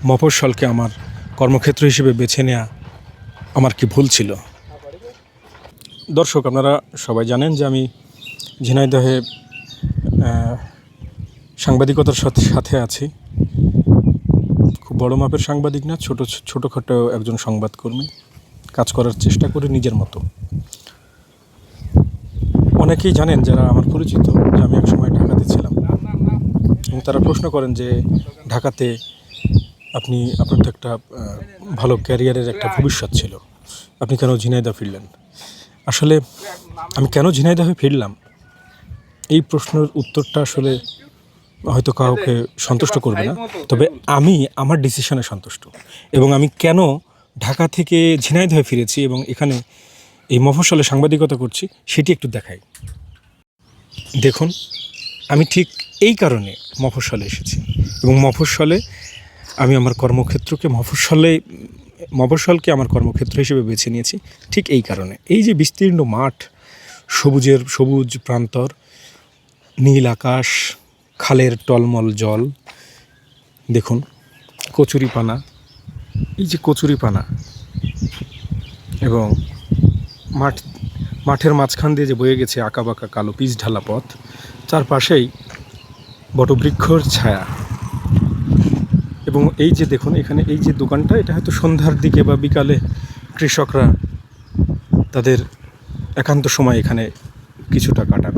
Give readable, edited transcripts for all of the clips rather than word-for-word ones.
মফস্বলকে আমার কর্মক্ষেত্র হিসেবে বেছে নেওয়া আমার কি ভুল ছিল। দর্শক, আপনারা সবাই জানেন যে আমি ঝিনাইদহে সাংবাদিকতার সাথে আছি। খুব বড় মাপের সাংবাদিক না, ছোটোখাটো একজন সংবাদকর্মী, কাজ করার চেষ্টা করি নিজের মতো। অনেকেই জানেন যারা আমার পরিচিত যে আমি একসময় ঢাকাতে ছিলাম, এবং তারা প্রশ্ন করেন যে ঢাকাতে আপনার তো একটা ভালো ক্যারিয়ারের একটা ভবিষ্যৎ ছিল, আপনি কেন ঝিনাইদহ ফিরলেন? আসলে আমি কেন ঝিনাইদহে ফিরলাম, এই প্রশ্নের উত্তরটা আসলে হয়তো কাউকে সন্তুষ্ট করবে না, তবে আমি আমার ডিসিশনে সন্তুষ্ট। এবং আমি কেন ঢাকা থেকে ঝিনাইদহে ফিরেছি এবং এখানে এই মফস্বলে সাংবাদিকতা করছি সেটি একটু দেখাই। দেখুন, আমি ঠিক এই কারণে মফস্বলে এসেছি, এবং মফস্বলে আমি আমার কর্মক্ষেত্রকে মফস্বলকে আমার কর্মক্ষেত্র হিসেবে বেছে নিয়েছি ঠিক এই কারণে। এই যে বিস্তীর্ণ মাঠ, সবুজ প্রান্তর, নীল আকাশ, খালের টলমল জল, দেখুন কচুরিপানা, এই যে কচুরিপানা, এবং মাঠের মাঝখান দিয়ে যে বয়ে গেছে আঁকাবাঁকা কালো পিচ ঢালা পথ, তার পাশেই বটবৃক্ষর ছায়া। এবং এই যে দেখুন এখানে এই যে দোকানটা, এটা হয়তো সন্ধ্যার দিকে বা বিকালে কৃষকরা তাদের একান্ত সময় এখানে কিছুটা কাটান।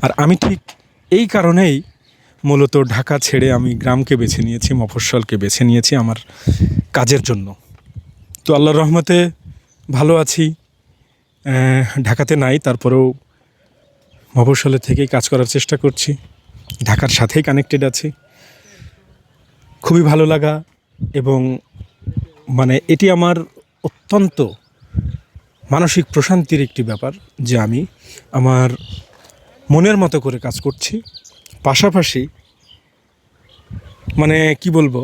আর আমি ঠিক এই কারণেই মূলত ঢাকা ছেড়ে আমি গ্রামকে বেছে নিয়েছি, মফস্বলকে বেছে নিয়েছি আমার কাজের জন্য। তো আল্লাহর রহমতে ভালো আছি, ঢাকাতে নাই, তারপরেও মফস্বলে থেকেই কাজ করার চেষ্টা করছি, ঢাকার সাথেই কানেক্টেড আছি। খুবই ভালো লাগা, এবং এটি আমার অত্যন্ত মানসিক প্রশান্তির একটি ব্যাপার যে আমি আমার মনের মতো করে কাজ করছি। পাশাপাশি কি বলবো,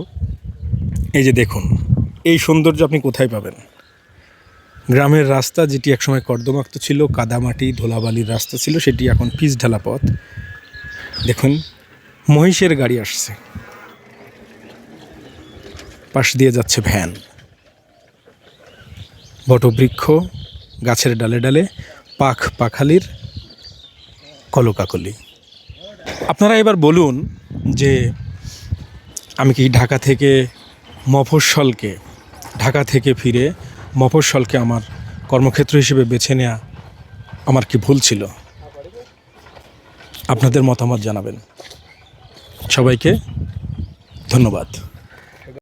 এই যে দেখুন এই সৌন্দর্য আপনি কোথায় পাবেন? গ্রামের রাস্তা, যেটি একসময় কর্দমাক্ত ছিল, কাদামাটি ধুলাবালির রাস্তা ছিল, সেটি এখন পিচ ঢালা পথ। দেখুন মহিষের গাড়ি আসছে, পাশ দিয়ে যাচ্ছে ভ্যান, বটবৃক্ষ, গাছের ডালে ডালে পাখালির কলকাকলি। আপনারা এবার বলুন যে আমি কি ঢাকা থেকে ফিরে মফস্বলকে আমার কর্মক্ষেত্র হিসেবে বেছে নেওয়া আমার কি ভুল ছিল? আপনাদের মতামত জানাবেন। সবাইকে ধন্যবাদ।